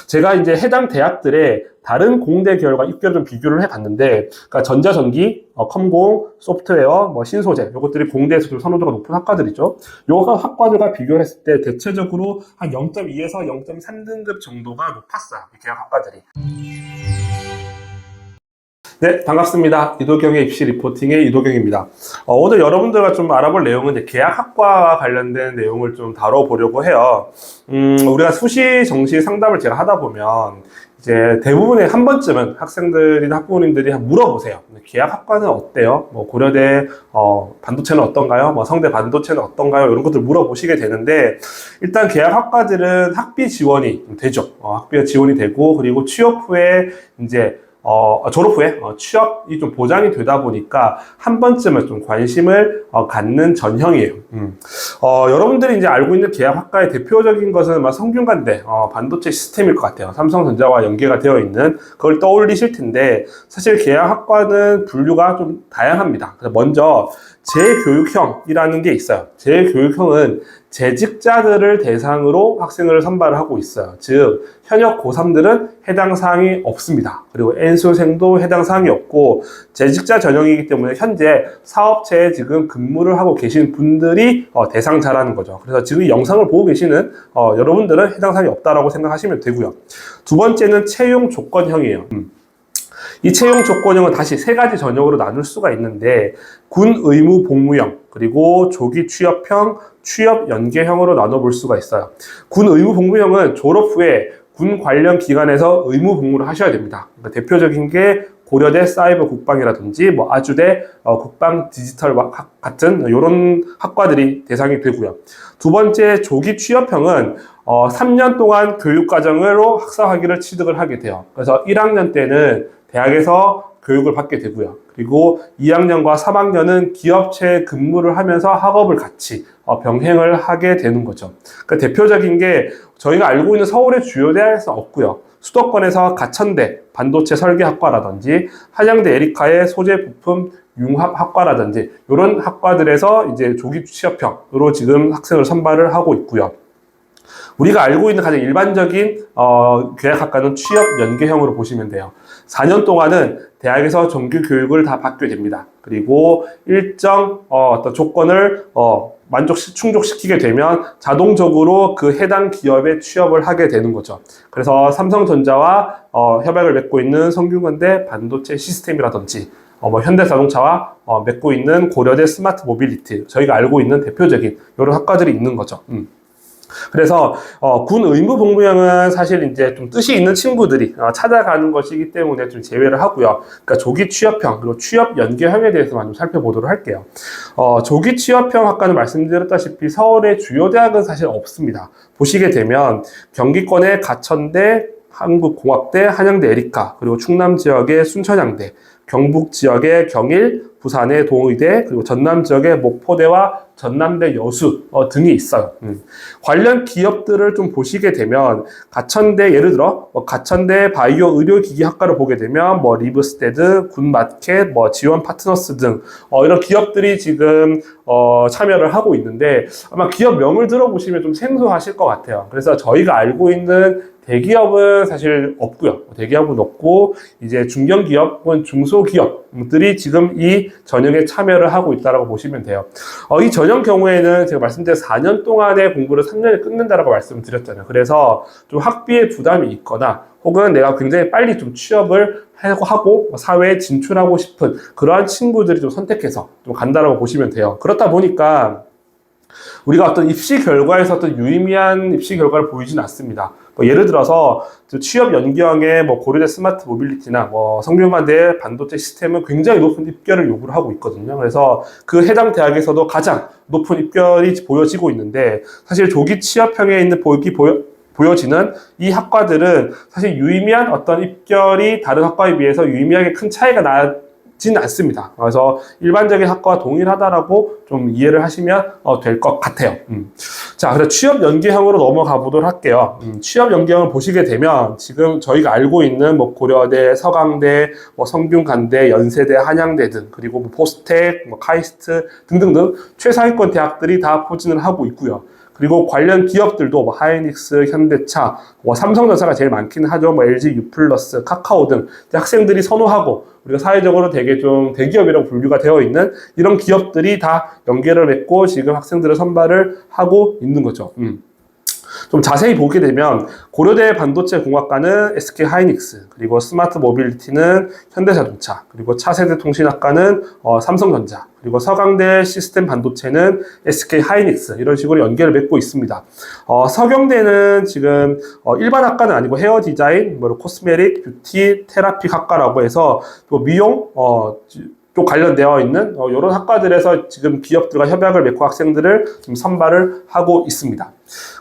제가 이제 해당 대학들의 다른 공대 계열과 입결을 좀 비교를 해봤는데, 그러니까 전자전기, 컴공, 소프트웨어, 신소재, 이것들이 공대에서 좀 선호도가 높은 학과들이죠. 요 학과들과 비교를 했을 때 대체적으로 한 0.2에서 0.3등급 정도가 높았어요. 이 계열 학과들이. 네, 반갑습니다. 이도경의 입시 리포팅의 이도경입니다. 오늘 여러분들과 좀 알아볼 내용은 이제 계약학과와 관련된 내용을 좀 다뤄보려고 해요. 우리가 수시, 정시 상담을 제가 하다 보면 이제 대부분의 한 번쯤은 학생들이나 학부모님들이 물어보세요. 계약학과는 어때요? 고려대 반도체는 어떤가요? 성대 반도체는 어떤가요? 이런 것들 물어보시게 되는데, 일단 계약학과들은 학비 지원이 되죠. 학비가 지원이 되고, 그리고 취업 후에 이제 졸업 후에 취업이 좀 보장이 되다 보니까 한 번쯤은 좀 관심을 갖는 전형이에요. 여러분들이 이제 알고 있는 계약학과의 대표적인 것은 성균관대 반도체 시스템일 것 같아요. 삼성전자와 연계가 되어 있는, 그걸 떠올리실 텐데, 사실 계약학과는 분류가 좀 다양합니다. 그래서 먼저 재교육형이라는 게 있어요. 재교육형은 재직자들을 대상으로 학생을 선발을 하고 있어요. 즉, 현역 고3들은 해당 사항이 없습니다. 그리고 N수생도 해당 사항이 없고, 재직자 전형이기 때문에 현재 사업체에 지금 근무를 하고 계신 분들이 대상자라는 거죠. 그래서 지금 이 영상을 보고 계시는 여러분들은 해당 사항이 없다라고 생각하시면 되고요. 두 번째는 채용 조건형이에요. 이 채용 조건형은 다시 세 가지 전형으로 나눌 수가 있는데, 군 의무 복무형, 그리고 조기 취업형, 취업 연계형으로 나눠볼 수가 있어요. 군 의무 복무형은 졸업 후에 군 관련 기관에서 의무 복무를 하셔야 됩니다. 그러니까 대표적인 게 고려대 사이버 국방이라든지 아주대 국방 디지털 같은 이런 학과들이 대상이 되고요. 두 번째 조기 취업형은 3년 동안 교육과정으로 학사 학위를 취득을 하게 돼요. 그래서 1학년 때는 대학에서 교육을 받게 되고요. 그리고 2학년과 3학년은 기업체에 근무를 하면서 학업을 같이 병행을 하게 되는 거죠. 그러니까 대표적인 게 저희가 알고 있는 서울의 주요 대학에서 없고요. 수도권에서 가천대 반도체 설계학과라든지 한양대 에리카의 소재 부품 융합학과라든지 이런 학과들에서 이제 조기 취업형으로 지금 학생을 선발을 하고 있고요. 우리가 알고 있는 가장 일반적인 계약학과는 취업 연계형으로 보시면 돼요. 4년 동안은 대학에서 정규 교육을 다 받게 됩니다. 그리고 일정 어떤 조건을 충족시키게 되면 자동적으로 그 해당 기업에 취업을 하게 되는 거죠. 그래서 삼성전자와 협약을 맺고 있는 성균관대 반도체 시스템이라든지 현대자동차와 맺고 있는 고려대 스마트 모빌리티, 저희가 알고 있는 대표적인 이런 학과들이 있는 거죠. 그래서 군 의무 복무형은 사실 이제 좀 뜻이 있는 친구들이 찾아가는 것이기 때문에 좀 제외를 하고요. 그러니까 조기 취업형 그리고 취업 연계형에 대해서만 좀 살펴보도록 할게요. 조기 취업형 학과는 말씀드렸다시피 서울의 주요 대학은 사실 없습니다. 보시게 되면 경기권의 가천대, 한국공학대, 한양대 에리카, 그리고 충남 지역의 순천향대, 경북 지역의 경일, 부산의 동의대, 그리고 전남 지역의 목포대와 전남대 여수 등이 있어요. 관련 기업들을 좀 보시게 되면 가천대, 예를 들어 가천대 바이오 의료기기학과를 보게 되면 리브스테드, 굿마켓, 지원 파트너스 등 이런 기업들이 지금 참여를 하고 있는데, 아마 기업명을 들어보시면 좀 생소하실 것 같아요. 그래서 저희가 알고 있는 대기업은 사실 없고요. 대기업은 없고 이제 중견기업 혹은 중소기업들이 지금 이 전형에 참여를 하고 있다고 보시면 돼요. 이 전형 경우에는 제가 말씀드린 4년 동안의 공부를 3년에 끊는다라고 말씀드렸잖아요. 그래서 좀 학비에 부담이 있거나 혹은 내가 굉장히 빨리 좀 취업을 하고 사회에 진출하고 싶은 그러한 친구들이 좀 선택해서 좀 간다라고 보시면 돼요. 그렇다 보니까 우리가 어떤 입시 결과에서 어떤 유의미한 입시 결과를 보이진 않습니다. 예를 들어서 취업 연계형의 고려대 스마트 모빌리티나 성균관대 반도체 시스템은 굉장히 높은 입결을 요구를 하고 있거든요. 그래서 그 해당 대학에서도 가장 높은 입결이 보여지고 있는데, 사실 조기 취업형에 있는 보여지는 이 학과들은 사실 유의미한 어떤 입결이 다른 학과에 비해서 유의미하게 큰 차이가 나지는 않습니다. 그래서 일반적인 학과와 동일하다라고 좀 이해를 하시면 될 것 같아요. 자, 그래서 취업 연계형으로 넘어가 보도록 할게요. 취업 연계형을 보시게 되면 지금 저희가 알고 있는 고려대, 서강대, 성균관대, 연세대, 한양대 등, 그리고 포스텍, 카이스트 등등등 최상위권 대학들이 다 포진을 하고 있고요. 그리고 관련 기업들도 뭐 하이닉스, 현대차, 뭐 삼성전자가 제일 많기는 하죠. 뭐 LG U+, 카카오 등 학생들이 선호하고 우리가 사회적으로 되게 좀 대기업이라고 분류가 되어 있는 이런 기업들이 다 연계를 맺고 지금 학생들을 선발을 하고 있는 거죠. 좀 자세히 보게 되면 고려대 반도체 공학과는 SK 하이닉스, 그리고 스마트 모빌리티는 현대자동차, 그리고 차세대 통신학과는 삼성전자, 그리고 서강대 시스템 반도체는 SK 하이닉스, 이런 식으로 연계를 맺고 있습니다. 서경대는 지금 일반 학과는 아니고 헤어 디자인, 뭐 코스메릭, 뷰티, 테라픽 학과라고 해서 또 미용 또 관련되어 있는 이런 학과들에서 지금 기업들과 협약을 맺고 학생들을 지금 선발을 하고 있습니다.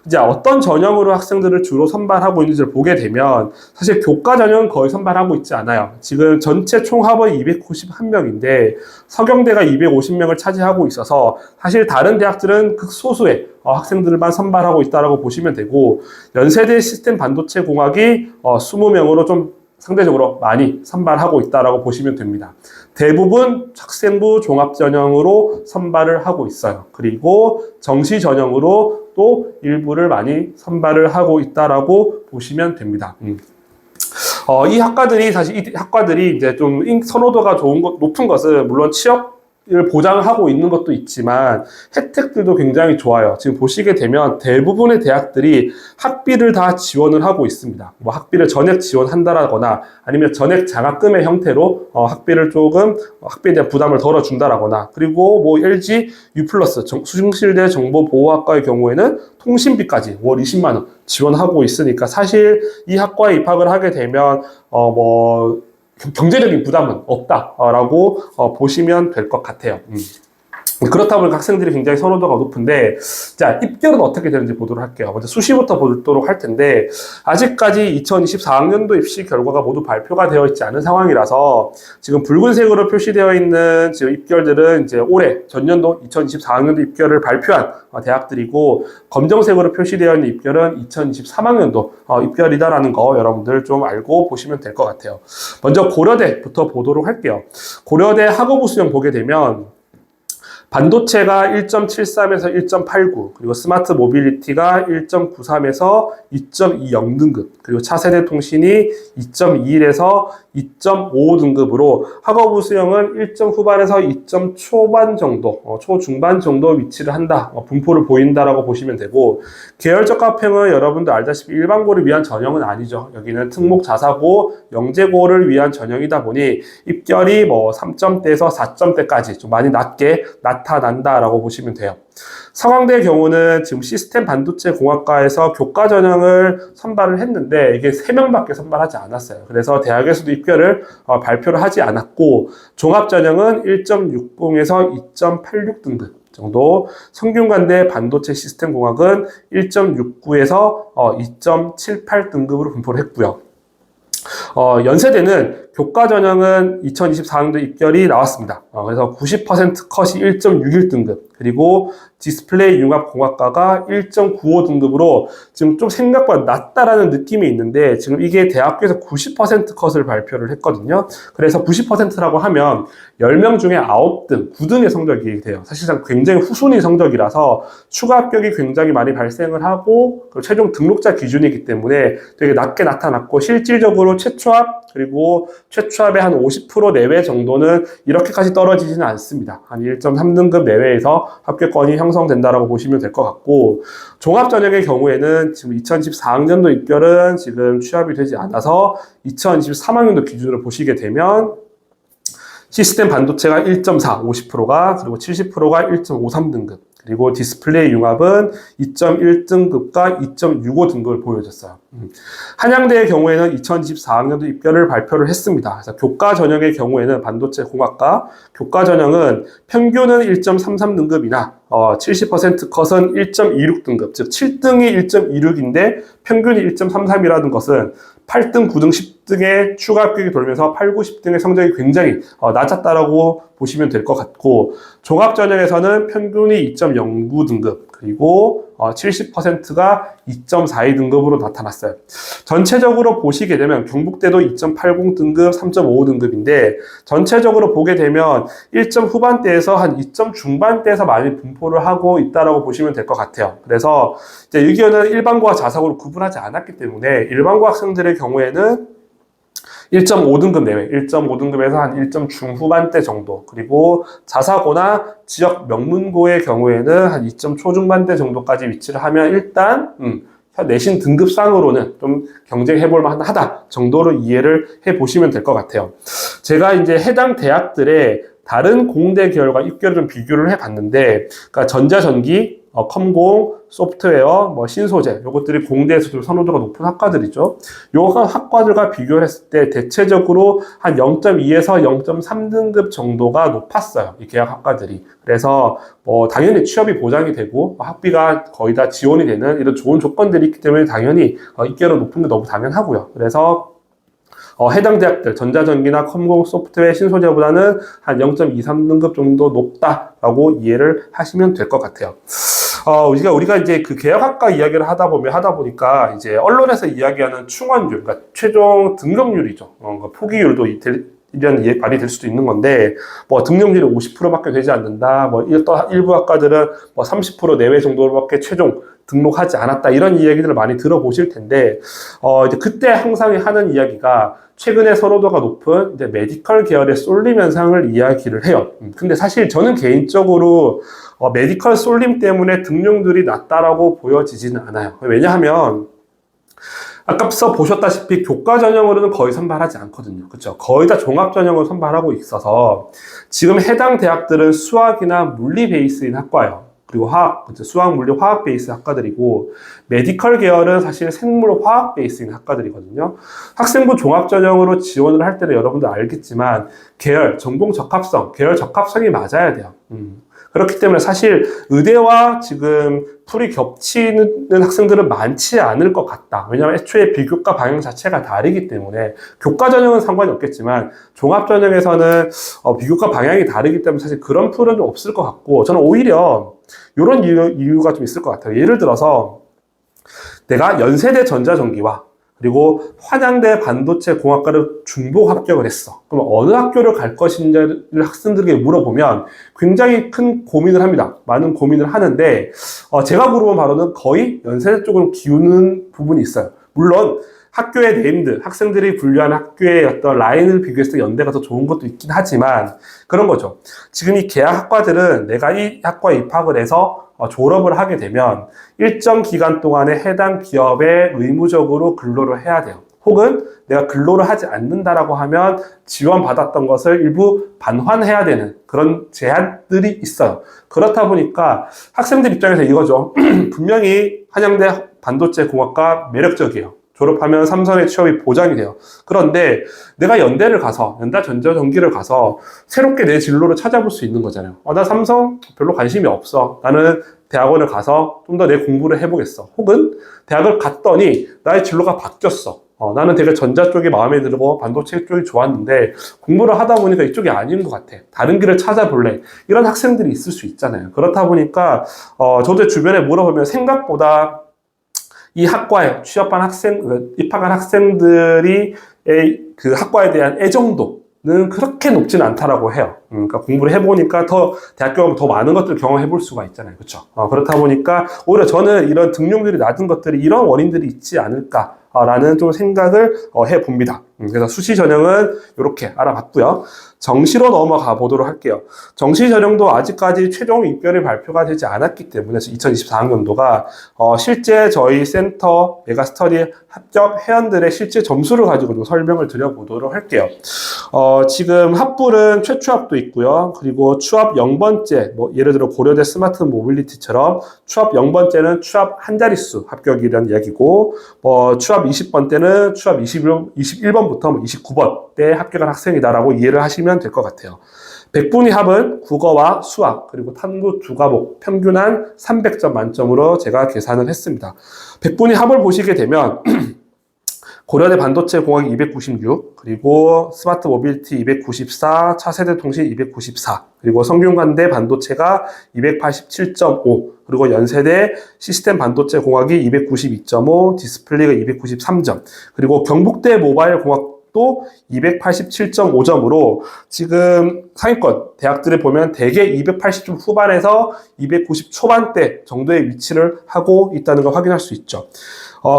이제 어떤 전형으로 학생들을 주로 선발하고 있는지를 보게 되면 사실 교과 전형은 거의 선발하고 있지 않아요. 지금 전체 총 합원이 291명인데 서경대가 250명을 차지하고 있어서 사실 다른 대학들은 극소수의 학생들만 선발하고 있다고 보시면 되고, 연세대 시스템 반도체 공학이 20명으로 좀 상대적으로 많이 선발하고 있다고 보시면 됩니다. 대부분 학생부 종합 전형으로 선발을 하고 있어요. 그리고 정시 전형으로 또 일부를 많이 선발을 하고 있다고 보시면 됩니다. 이 학과들이 이제 좀 선호도가 높은 것은 물론 취업을 보장하고 있는 것도 있지만 혜택들도 굉장히 좋아요. 지금 보시게 되면 대부분의 대학들이 학비를 다 지원을 하고 있습니다. 뭐 학비를 전액 지원한다라거나 아니면 전액 장학금의 형태로 학비에 대한 부담을 덜어준다라거나, 그리고 뭐 LG U+, 수중실대 정보보호학과의 경우에는 통신비까지 월 20만 원 지원하고 있으니까 사실 이 학과에 입학을 하게 되면 경제적인 부담은 없다라고 보시면 될 것 같아요. 그렇다 보니까 학생들이 굉장히 선호도가 높은데, 자, 입결은 어떻게 되는지 보도록 할게요. 먼저 수시부터 보도록 할 텐데, 아직까지 2024학년도 입시 결과가 모두 발표가 되어 있지 않은 상황이라서 지금 붉은색으로 표시되어 있는 지금 입결들은 이제 올해 전년도 2024학년도 입결을 발표한 대학들이고, 검정색으로 표시되어 있는 입결은 2023학년도 입결이다라는 거 여러분들 좀 알고 보시면 될 것 같아요. 먼저 고려대부터 보도록 할게요. 고려대 학업우 수형 보게 되면 반도체가 1.73에서 1.89, 그리고 스마트 모빌리티가 1.93에서 2.20 등급, 그리고 차세대 통신이 2.21에서 2.55 등급으로 학업우 수형은 1점 후반에서 2점 초반 정도, 초중반 정도 위치를 한다, 분포를 보인다라고 보시면 되고, 계열적 합평은 여러분들 알다시피 일반고를 위한 전형은 아니죠. 여기는 특목 자사고, 영재고를 위한 전형이다 보니 입결이 뭐 3점대에서 4점대까지 좀 많이 낮게 나타난다라고 보시면 돼요. 서강대의 경우는 지금 시스템 반도체 공학과에서 교과 전형을 선발을 했는데 이게 3명밖에 선발하지 않았어요. 그래서 대학에서도 입결을 발표를 하지 않았고, 종합 전형은 1.60에서 2.86 등급 정도, 성균관대 반도체 시스템 공학은 1.69에서 2.78 등급으로 분포를 했고요. 연세대는 교과 전형은 2024학년도 입결이 나왔습니다. 그래서 90% 컷이 1.61 등급, 그리고 디스플레이 융합공학과가 1.95 등급으로 지금 좀 생각보다 낮다라는 느낌이 있는데, 지금 이게 대학교에서 90% 컷을 발표를 했거든요. 그래서 90%라고 하면 10명 중에 9등, 9등의 성적이 돼요. 사실상 굉장히 후순위 성적이라서 추가 합격이 굉장히 많이 발생을 하고, 최종 등록자 기준이기 때문에 되게 낮게 나타났고, 실질적으로 최초합, 그리고 최초합의 한 50% 내외 정도는 이렇게까지 떨어지지는 않습니다. 한 1.3등급 내외에서 합격권이 형성된다라고 보시면 될 것 같고, 종합전형의 경우에는 지금 2024학년도 입결은 지금 취합이 되지 않아서 2023학년도 기준으로 보시게 되면 시스템 반도체가 1.4, 50%가, 그리고 70%가 1.53 등급, 그리고 디스플레이 융합은 2.1등급과 2.65 등급을 보여줬어요. 한양대의 경우에는 2024학년도 입결을 발표를 했습니다. 그래서 교과 전형의 경우에는 반도체 공학과 교과 전형은 평균은 1.33 등급이나 70% 컷은 1.26 등급, 즉 7등이 1.26인데 평균이 1.33이라는 것은 8등, 9등, 10등의 추가 합격이 돌면서 8, 9, 10등의 성적이 굉장히 낮았다라고 보시면 될 것 같고, 종합전형에서는 평균이 2.09등급, 그리고 70%가 2.42등급으로 나타났어요. 전체적으로 보시게 되면 경북대도 2.80등급, 3.55등급인데 전체적으로 보게 되면 1점 후반대에서 한 2점 중반대에서 많이 분포를 하고 있다라고 보시면 될 것 같아요. 그래서 이제 유기어는 일반고와 자사고로 구분하지 않았기 때문에 일반고 학생들의 경우에는 1.5등급 내외, 1.5등급에서 한 1점 중후반대 정도, 그리고 자사고나 지역 명문고의 경우에는 한 2점 초중반대 정도까지 위치를 하면 일단 내신 등급상으로는 좀 경쟁해볼 만하다 정도로 이해를 해보시면 될 것 같아요. 제가 이제 해당 대학들의 다른 공대 계열과 입결을 좀 비교를 해봤는데, 그러니까 전자전기, 컴공, 소프트웨어, 신소재, 요것들이 공대에서 좀 선호도가 높은 학과들이죠. 요 학과들과 비교를 했을 때 대체적으로 한 0.2에서 0.3등급 정도가 높았어요. 이 계약 학과들이. 그래서 당연히 취업이 보장이 되고 학비가 거의 다 지원이 되는 이런 좋은 조건들이 있기 때문에 당연히 입결은 높은 게 너무 당연하고요. 그래서 해당 대학들, 전자전기나 컴공, 소프트웨어, 신소재보다는 한 0.23등급 정도 높다라고 이해를 하시면 될 것 같아요. 우리가 이제 그 계약학과 이야기를 하다 보니까 이제 언론에서 이야기하는 충원율, 그러니까 최종 등록률이죠. 그러니까 포기율도 이런 말이 될 수도 있는 건데, 등록률이 50%밖에 되지 않는다. 일부 학과들은 30% 내외 정도로밖에 최종 등록하지 않았다. 이런 이야기들을 많이 들어보실 텐데, 이제 그때 항상 하는 이야기가 최근에 선호도가 높은 이제 메디컬 계열의 쏠림 현상을 이야기를 해요. 근데 사실 저는 개인적으로 메디컬 쏠림 때문에 등록률이 낮다라고 보여지지는 않아요. 왜냐하면 아까서 보셨다시피 교과 전형으로는 거의 선발하지 않거든요. 그렇죠? 거의 다 종합 전형을 선발하고 있어서 지금 해당 대학들은 수학이나 물리 베이스인 학과예요. 그리고 수학, 물리, 화학 베이스 학과들이고, 메디컬 계열은 사실 생물, 화학 베이스인 학과들이거든요. 학생부 종합 전형으로 지원을 할 때는 여러분들 알겠지만 계열, 전공 적합성, 계열 적합성이 맞아야 돼요. 그렇기 때문에 사실 의대와 지금 풀이 겹치는 학생들은 많지 않을 것 같다. 왜냐하면 애초에 비교과 방향 자체가 다르기 때문에 교과 전형은 상관이 없겠지만 종합 전형에서는 비교과 방향이 다르기 때문에 사실 그런 풀은 좀 없을 것 같고, 저는 오히려 이런 이유가 좀 있을 것 같아요. 예를 들어서 내가 연세대 전자전기와 그리고 환양대 반도체 공학과를 중복 합격을 했어. 그럼 어느 학교를 갈 것인지를 학생들에게 물어보면 굉장히 큰 고민을 합니다. 많은 고민을 하는데 제가 물어본 바로는 거의 연세대 쪽으로 기우는 부분이 있어요. 물론 학교의 네임드, 학생들이 분류하는 학교의 어떤 라인을 비교했을 때 연대가 더 좋은 것도 있긴 하지만 그런 거죠. 지금 이 계약 학과들은 내가 이 학과에 입학을 해서 졸업을 하게 되면 일정 기간 동안에 해당 기업에 의무적으로 근로를 해야 돼요. 혹은 내가 근로를 하지 않는다라고 하면 지원받았던 것을 일부 반환해야 되는 그런 제한들이 있어요. 그렇다 보니까 학생들 입장에서 이거죠. 분명히 한양대 반도체 공학과 매력적이에요. 졸업하면 삼성의 취업이 보장이 돼요. 그런데 내가 연대를 가서, 연대 전자전기를 가서 새롭게 내 진로를 찾아볼 수 있는 거잖아요. 나 삼성 별로 관심이 없어. 나는 대학원을 가서 좀 더 내 공부를 해보겠어. 혹은 대학을 갔더니 나의 진로가 바뀌었어. 나는 되게 전자 쪽이 마음에 들고 반도체 쪽이 좋았는데 공부를 하다 보니까 이쪽이 아닌 것 같아. 다른 길을 찾아볼래. 이런 학생들이 있을 수 있잖아요. 그렇다 보니까 저도 주변에 물어보면 생각보다 이 학과에 입학한 학생들이 그 학과에 대한 애정도는 그렇게 높지는 않다라고 해요. 그러니까 공부를 해보니까 대학교 가면 더 많은 것들을 경험해 볼 수가 있잖아요. 그렇죠? 그렇다 보니까 오히려 저는 이런 등록률이 낮은 것들이 이런 원인들이 있지 않을까라는 좀 생각을 해봅니다. 그래서 수시 전형은 이렇게 알아봤고요. 정시로 넘어가 보도록 할게요. 정시 전형도 아직까지 최종 입결이 발표가 되지 않았기 때문에 2024학년도가 실제 저희 센터 메가스터디 합격 회원들의 실제 점수를 가지고 좀 설명을 드려보도록 할게요. 지금 합불은 최추합도 있고요. 그리고 추합 0번째, 예를 들어 고려대 스마트 모빌리티처럼 추합 0번째는 추합 한 자릿수 합격이라는 이야기고, 추합 20번 때는 추합 21번부터 29번 때 합격한 학생이다라고 이해를 하시면 될 것 같아요. 백분위 합은 국어와 수학 그리고 탐구 두 과목 평균 한 300점 만점으로 제가 계산을 했습니다. 백분위 합을 보시게 되면 고려대 반도체 공학이 296, 그리고 스마트 모빌리티 294, 차세대 통신 294, 그리고 성균관대 반도체가 287.5, 그리고 연세대 시스템 반도체 공학이 292.5, 디스플레이가 293점, 그리고 경북대 모바일 공학도 287.5점으로 지금 상위권 대학들을 보면 대개 280점 후반에서 290 초반대 정도의 위치를 하고 있다는 걸 확인할 수 있죠.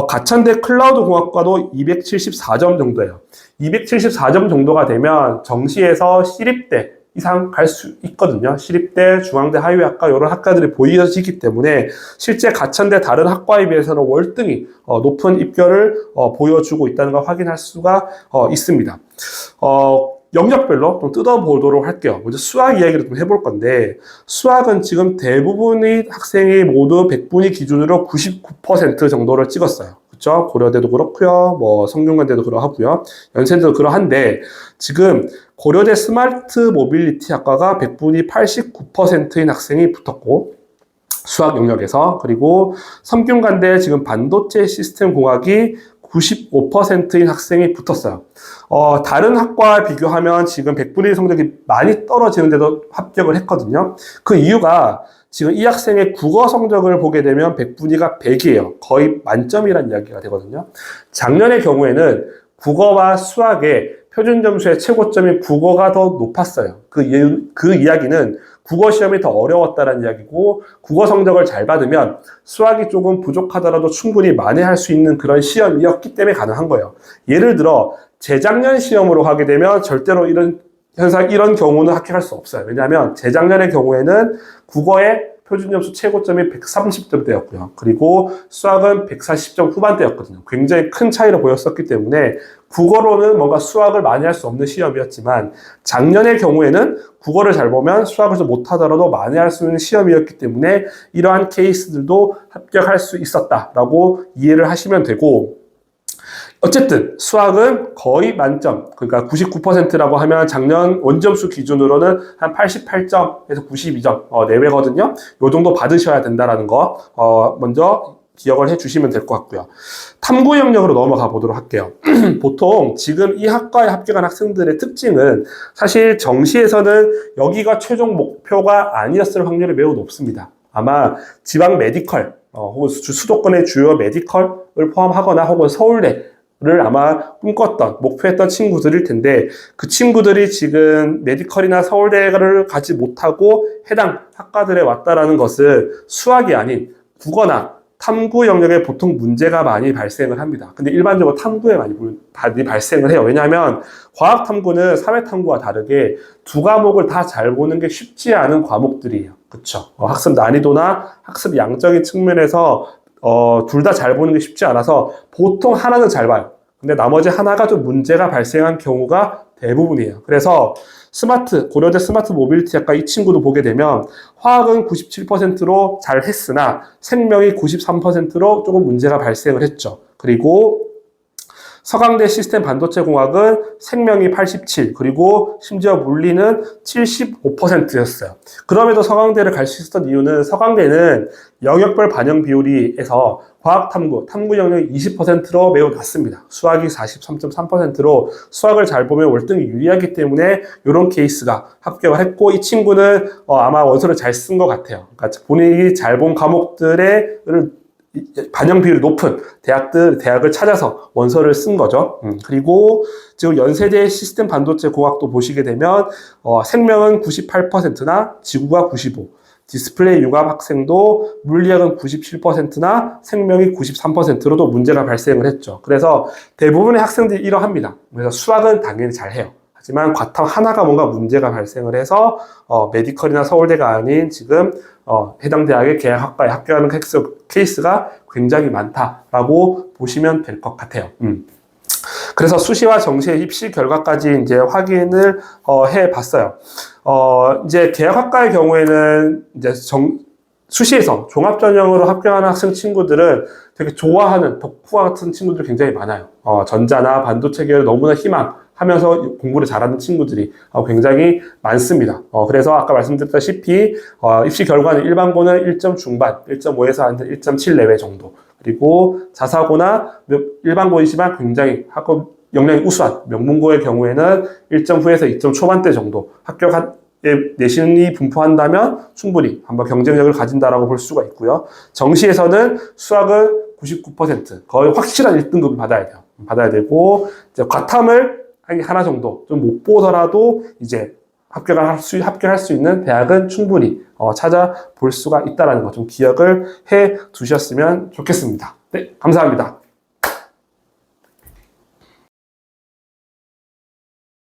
가천대 클라우드 공학과도 274점 정도예요. 274점 정도가 되면 정시에서 시립대 이상 갈 수 있거든요. 시립대, 중앙대, 하위학과 이런 학과들이 보여지기 때문에 실제 가천대 다른 학과에 비해서는 월등히 높은 입결을 보여주고 있다는 걸 확인할 수가 있습니다. 영역별로 좀 뜯어보도록 할게요. 먼저 수학 이야기를 좀 해볼 건데, 수학은 지금 대부분의 학생이 모두 100분위 기준으로 99% 정도를 찍었어요. 그렇죠? 고려대도 그렇고요, 뭐 성균관대도 그러하고요, 연세대도 그러한데, 지금 고려대 스마트 모빌리티 학과가 100분위 89%인 학생이 붙었고, 수학 영역에서, 그리고 성균관대 지금 반도체 시스템 공학이 95%인 학생이 붙었어요. 다른 학과와 비교하면 지금 100분위 성적이 많이 떨어지는데도 합격을 했거든요. 그 이유가 지금 이 학생의 국어 성적을 보게 되면 100분위가 100이에요. 거의 만점이라는 이야기가 되거든요. 작년의 경우에는 국어와 수학의 표준 점수의 최고점인 국어가 더 높았어요. 그 이야기는 국어 시험이 더 어려웠다는 이야기고, 국어 성적을 잘 받으면 수학이 조금 부족하더라도 충분히 만회할 수 있는 그런 시험이었기 때문에 가능한 거예요. 예를 들어 재작년 시험으로 하게 되면 절대로 이런 경우는 합격할 수 없어요. 왜냐하면 재작년의 경우에는 국어의 표준 점수 최고점이 130점대였고요. 그리고 수학은 140점 후반대였거든요. 굉장히 큰 차이를 보였었기 때문에 국어로는 뭔가 수학을 많이 할 수 없는 시험이었지만, 작년의 경우에는 국어를 잘 보면 수학을 좀 못하더라도 많이 할 수 있는 시험이었기 때문에 이러한 케이스들도 합격할 수 있었다라고 이해를 하시면 되고, 어쨌든 수학은 거의 만점, 그러니까 99%라고 하면 작년 원점수 기준으로는 한 88점에서 92점 내외거든요. 요 정도 받으셔야 된다라는 거 먼저 기억을 해주시면 될 것 같고요. 탐구 영역으로 넘어가 보도록 할게요. 보통 지금 이 학과에 합격한 학생들의 특징은 사실 정시에서는 여기가 최종 목표가 아니었을 확률이 매우 높습니다. 아마 지방 메디컬, 혹은 수도권의 주요 메디컬을 포함하거나 혹은 서울대를 아마 꿈꿨던, 목표했던 친구들일 텐데, 그 친구들이 지금 메디컬이나 서울대를 가지 못하고 해당 학과들에 왔다라는 것은 수학이 아닌 국어나 탐구 영역에 보통 문제가 많이 발생을 합니다. 근데 일반적으로 탐구에 많이 발생을 해요. 왜냐하면 과학 탐구는 사회 탐구와 다르게 두 과목을 다 잘 보는 게 쉽지 않은 과목들이에요. 그렇죠? 학습 난이도나 학습 양적인 측면에서 둘 다 잘 보는 게 쉽지 않아서 보통 하나는 잘 봐요. 근데 나머지 하나가 좀 문제가 발생한 경우가 대부분이에요. 그래서 고려대 스마트 모빌리티 학과 이 친구도 보게 되면 화학은 97%로 잘 했으나 생명이 93%로 조금 문제가 발생을 했죠. 그리고 서강대 시스템 반도체 공학은 생명이 87, 그리고 심지어 물리는 75%였어요. 그럼에도 서강대를 갈 수 있었던 이유는 서강대는 영역별 반영 비율에서 과학 탐구 영역이 20%로 매우 낮습니다. 수학이 43.3%로 수학을 잘 보면 월등히 유리하기 때문에 이런 케이스가 합격을 했고, 이 친구는 아마 원서를 잘 쓴 것 같아요. 그러니까 본인이 잘 본 과목들의 반영 비율이 높은 대학을 찾아서 원서를 쓴 거죠. 그리고 지금 연세대 시스템 반도체 공학도 보시게 되면 생명은 98%나 지구가 95%, 디스플레이 융합 학생도 물리학은 97%나 생명이 93%로도 문제가 발생을 했죠. 그래서 대부분의 학생들이 이러합니다. 그래서 수학은 당연히 잘해요. 하지만 과탐 하나가 뭔가 문제가 발생을 해서 메디컬이나 서울대가 아닌 지금 해당 대학의 계약학과에 합격하는 케이스가 굉장히 많다라고 보시면 될 것 같아요. 그래서 수시와 정시의 입시 결과까지 이제 확인을 해봤어요. 이제 계약학과의 경우에는 이제 수시에서 종합전형으로 합격하는 학생 친구들은 되게 좋아하는 덕후와 같은 친구들이 굉장히 많아요. 전자나 반도체 계열을 너무나 희망하면서 공부를 잘하는 친구들이 굉장히 많습니다. 그래서 아까 말씀드렸다시피 입시 결과는 일반고는 1점 중반, 1.5에서 한 1.7 내외 정도, 그리고 자사고나 일반고이지만 굉장히 학업 역량이 우수한 명문고의 경우에는 1점 후에서 2점 초반대 정도 합격한 내신이 분포한다면 충분히 한번 경쟁력을 가진다라고 볼 수가 있고요. 정시에서는 수학은 99% 거의 확실한 1등급을 받아야 돼요. 받아야 되고 이제 과탐을 하나 정도 좀 못 보더라도 이제 합격할 수 있는 대학은 충분히 찾아볼 수가 있다는 거 좀 기억을 해 두셨으면 좋겠습니다. 네, 감사합니다.